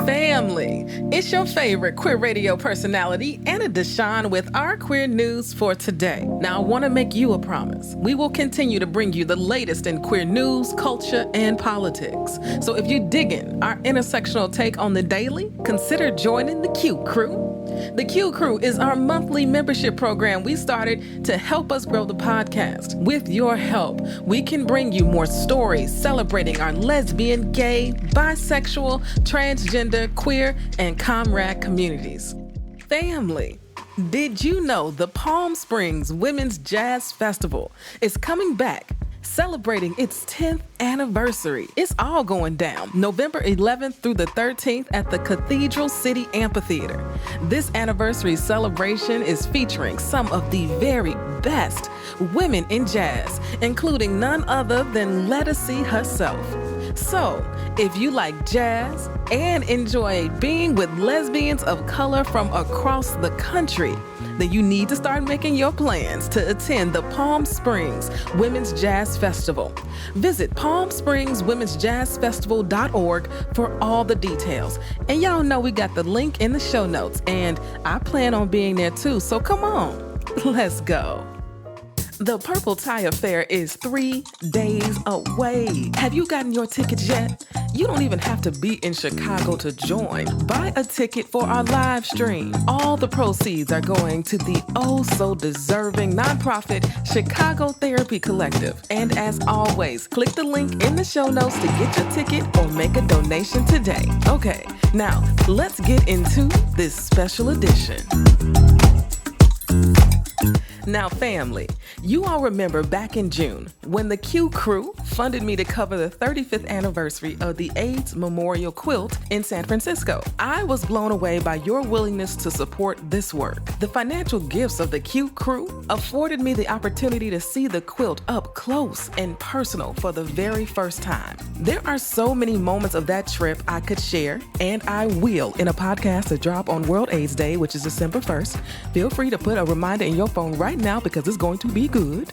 Family, it's your favorite queer radio personality, Anna Deshawn, with our queer news for today. Now, I want to make you a promise. We will continue to bring you the latest in queer news, culture, and politics. So if you're digging our intersectional take on the daily, consider joining the Q Crew. The Q Crew is our monthly membership program we started to help us grow the podcast. With your help, we can bring you more stories celebrating our lesbian, gay, bisexual, transgender, queer, and comrade communities. Family, did you know the Palm Springs Women's Jazz Festival is coming back, celebrating its 10th anniversary? It's all going down November 11th through the 13th at the Cathedral City Amphitheater. This anniversary celebration is featuring some of the very best women in jazz, including none other than Ledisi herself. So, if you like jazz and enjoy being with lesbians of color from across the country, then you need to start making your plans to attend the Palm Springs Women's Jazz Festival. Visit palmspringswomensjazzfestival.org for all the details. And y'all know we got the link in the show notes, and I plan on being there too, so come on, let's go. The Purple Tie Affair is 3 days away. Have you gotten your tickets yet? You don't even have to be in Chicago to join. Buy a ticket for our live stream. All the proceeds are going to the oh-so-deserving nonprofit Chicago Therapy Collective. And as always, click the link in the show notes to get your ticket or make a donation today. Okay, now let's get into this special edition. Now, family, you all remember back in June when the Q Crew funded me to cover the 35th anniversary of the AIDS Memorial Quilt in San Francisco. I was blown away by your willingness to support this work. The financial gifts of the Q Crew afforded me the opportunity to see the quilt up close and personal for the very first time. There are so many moments of that trip I could share, and I will in a podcast to drop on World AIDS Day, which is December 1st. Feel free to put a reminder in your phone right now because it's going to be good.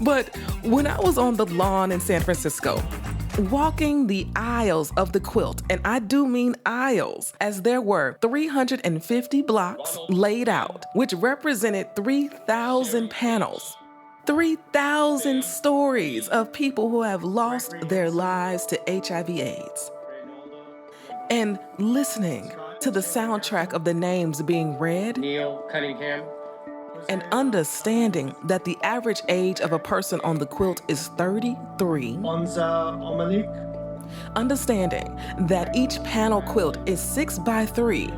But when I was on the lawn in San Francisco, walking the aisles of the quilt, and I do mean aisles, as there were 350 blocks laid out, which represented 3,000 panels, 3,000 stories of people who have lost their lives to HIV/AIDS. And listening to the soundtrack of the names being read, Neil Cunningham, and understanding that the average age of a person on the quilt is 33, Bonza Omalik, understanding that each panel quilt is 6 by 3,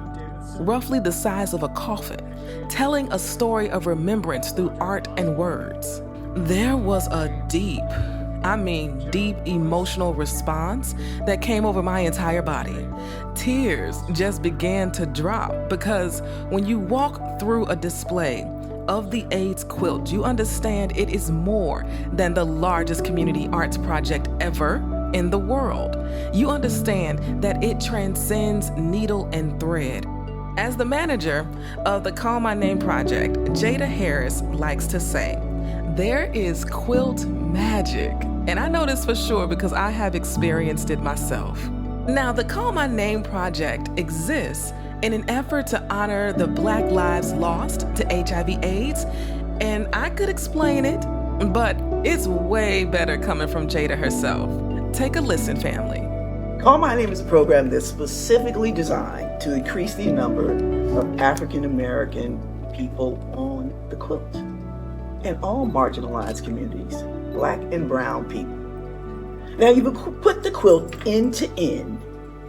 roughly the size of a coffin, telling a story of remembrance through art and words. There was a deep emotional response that came over my entire body. Tears just began to drop because when you walk through a display of the AIDS quilt, you understand it is more than the largest community arts project ever in the world. You understand that it transcends needle and thread. As the manager of the Call My Name project, Jada Harris likes to say, there is quilt magic. And I know this for sure because I have experienced it myself. Now, the Call My Name project exists in an effort to honor the Black lives lost to HIV/AIDS, and I could explain it, but it's way better coming from Jada herself. Take a listen, family. Call My Name is a program that's specifically designed to increase the number of African American people on the quilt and all marginalized communities, Black and brown people. Now, you put the quilt end to end,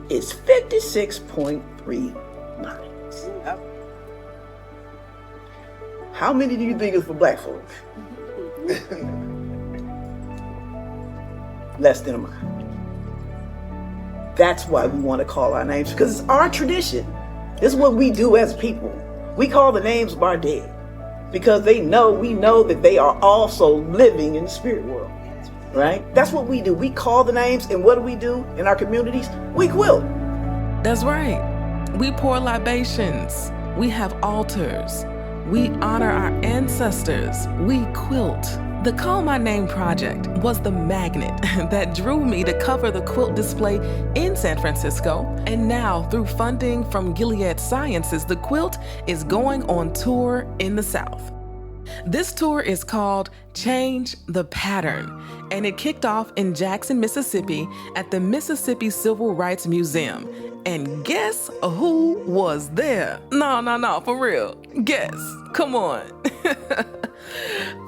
it's 56.3 miles. How many do you think is for Black folks? Less than a mile. That's why we want to call our names, because it's our tradition. This is what we do as people. We call the names of our dead because we know that they are also living in the spirit world, right? That's what we do. We call the names, and what do we do in our communities? We quilt. That's right. We pour libations. We have altars. We honor our ancestors. We quilt. The Call My Name project was the magnet that drew me to cover the quilt display in San Francisco, and now through funding from Gilead Sciences, the quilt is going on tour in the South. This tour is called Change the Pattern, and it kicked off in Jackson, Mississippi at the Mississippi Civil Rights Museum. And guess who was there? No, for real. Guess. Come on.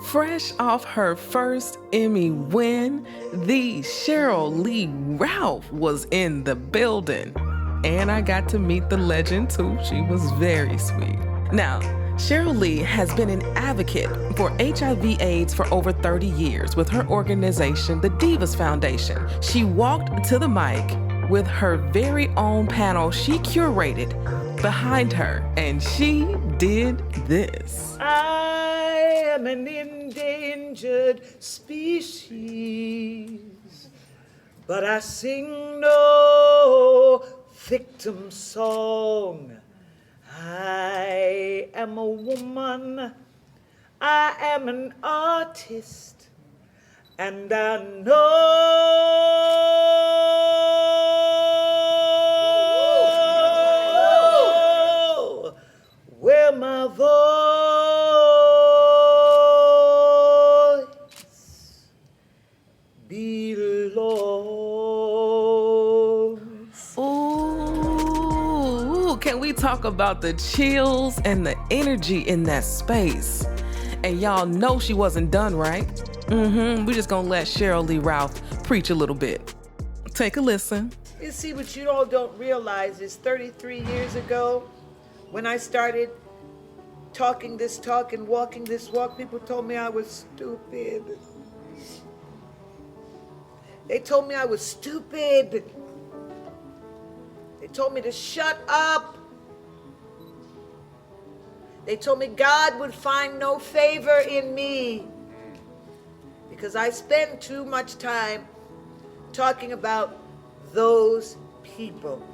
Fresh off her first Emmy win, the Cheryl Lee Ralph was in the building. And I got to meet the legend too. She was very sweet. Now, Cheryl Lee has been an advocate for HIV/AIDS for over 30 years with her organization, the Divas Foundation. She walked to the mic with her very own panel she curated behind her, and she did this. I am an endangered species, but I sing no victim song. I am a woman, I am an artist, and I know where my voice belongs. Ooh, can we talk about the chills and the energy in that space? And y'all know she wasn't done, right? We're just gonna let Cheryl Lee Ralph preach a little bit. Take a listen. You see, what you all don't realize is 33 years ago, when I started talking this talk and walking this walk, people told me I was stupid. They told me I was stupid. They told me to shut up. They told me God would find no favor in me because I spend too much time talking about those people.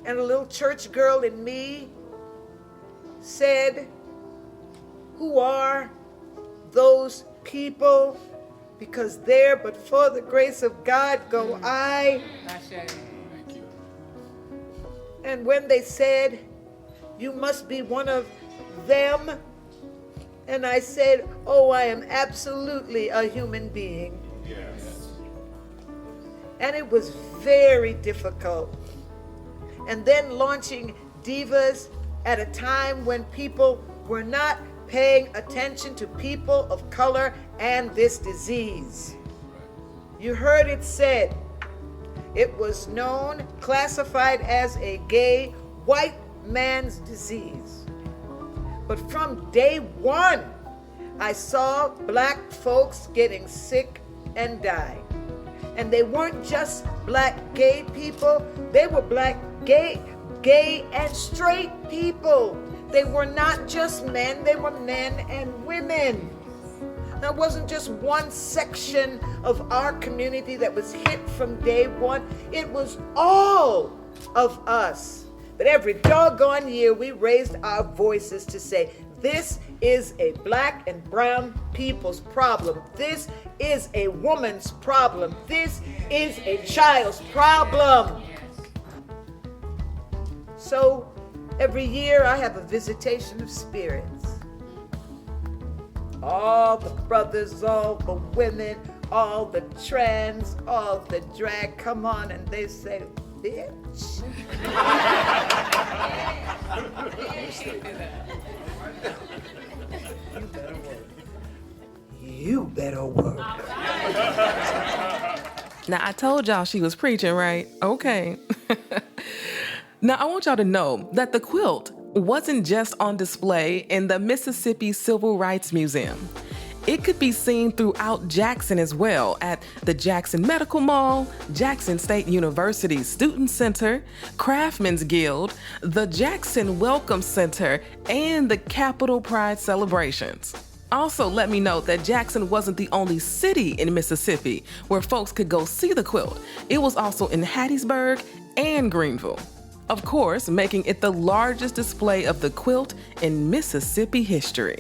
And a little church girl in me said, who are those people? Because there, but for the grace of God, go I. And when they said, you must be one of them, and I said, oh, I am absolutely a human being. Yes. And it was very difficult. And then launching Divas at a time when people were not paying attention to people of color and this disease. You heard it said, it was known, classified as a gay white man's disease. But from day one, I saw black folks getting sick and dying. And they weren't just black gay people, they were black gay and straight people. They were not just men, they were men and women. Now, it wasn't just one section of our community that was hit from day one. It was all of us. But every doggone year, we raised our voices to say, this is a black and brown people's problem. This is a woman's problem. This is a child's problem. So every year I have a visitation of spirits. All the brothers, all the women, all the trans, all the drag come on and they say, bitch. You better work. Now, I told y'all she was preaching, right? Okay. Now, I want y'all to know that the quilt wasn't just on display in the Mississippi Civil Rights Museum. It could be seen throughout Jackson as well at the Jackson Medical Mall, Jackson State University's Student Center, Craftsman's Guild, the Jackson Welcome Center, and the Capitol Pride celebrations. Also, let me note that Jackson wasn't the only city in Mississippi where folks could go see the quilt. It was also in Hattiesburg and Greenville. of course, making it the largest display of the quilt in Mississippi history.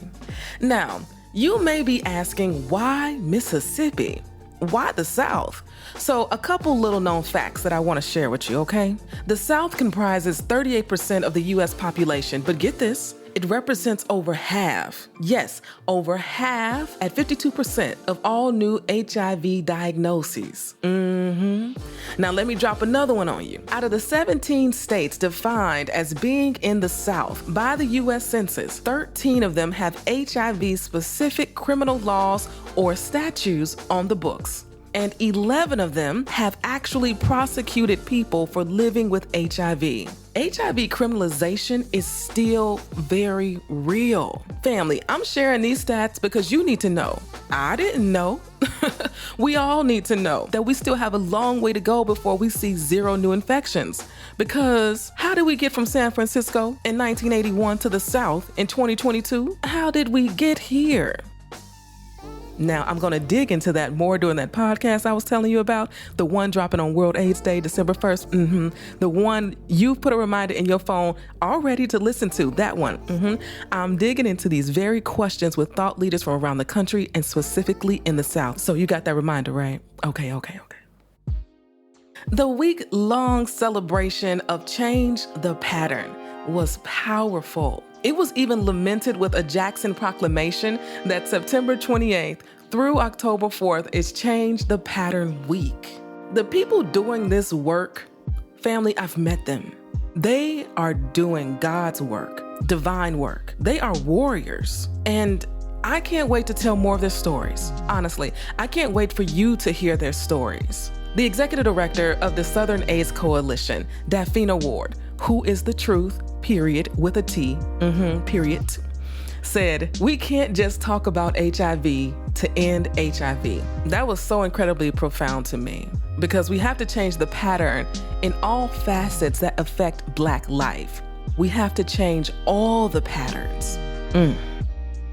Now, you may be asking, why Mississippi? Why the South? So a couple little known facts that I want to share with you, okay? The South comprises 38% of the U.S. population, but get this, it represents over half, yes, over half at 52% of all new HIV diagnoses. Now let me drop another one on you. Out of the 17 states defined as being in the South by the U.S. Census, 13 of them have HIV-Specific Criminal Laws or statutes on the books. And 11 of them have actually prosecuted people for living with HIV. HIV criminalization is still very real. Family, I'm sharing these stats because you need to know. I didn't know. We all need to know that we still have a long way to go before we see zero new infections. Because how did we get from San Francisco in 1981 to the South in 2022? How did we get here? Now, I'm going to dig into that more during that podcast I was telling you about, the one dropping on World AIDS Day, December 1st. The one you've put a reminder in your phone already to listen to, that one. I'm digging into these very questions with thought leaders from around the country and specifically in the South. So you got that reminder, right? Okay. The week-long celebration of Change the Pattern was powerful. It was even lamented with a Jackson proclamation that September 28th through October 4th is Change the Pattern Week. The people doing this work, family, I've met them. They are doing God's work, divine work. They are warriors. And I can't wait to tell more of their stories. Honestly, I can't wait for you to hear their stories. The executive director of the Southern AIDS Coalition, Daphina Ward, who is the truth, period, with a T, period, said, we can't just talk about HIV to end HIV. That was so incredibly profound to me because we have to change the pattern in all facets that affect Black life. We have to change all the patterns.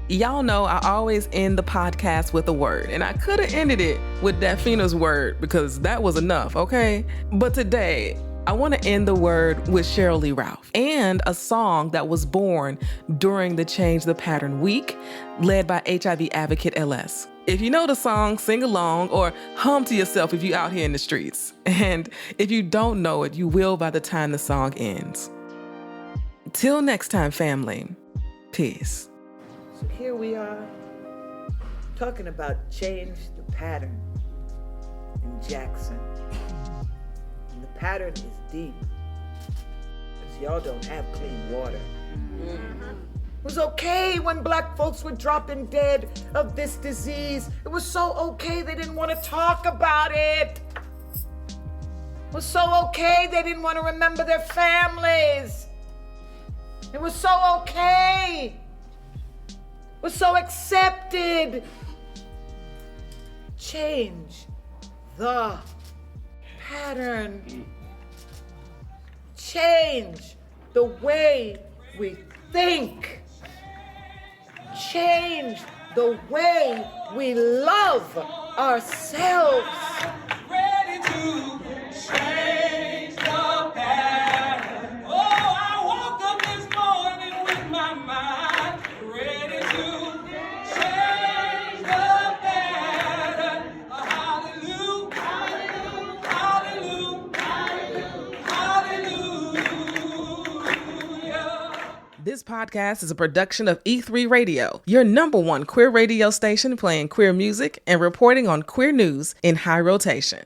Y'all know I always end the podcast with a word, and I could have ended it with Daphina's word because that was enough, okay? But today, I want to end the word with Cheryl Lee Ralph and a song that was born during the Change the Pattern Week, led by HIV advocate LS. If you know the song, sing along or hum to yourself if you're out here in the streets. And if you don't know it, you will by the time the song ends. Till next time, family. Peace. So here we are, talking about change the pattern in Jackson. And the pattern is deep, because y'all don't have clean water. It was okay when Black folks were dropping dead of this disease. It was so okay they didn't want to talk about it. It was so okay they didn't want to remember their families. It was so okay. Was so accepted. Change the pattern. Change the way we think. Change the way we love ourselves. Ready to change the pattern. Oh, I woke up this morning with my mind. This podcast is a production of E3 Radio, your #1 queer radio station playing queer music and reporting on queer news in high rotation.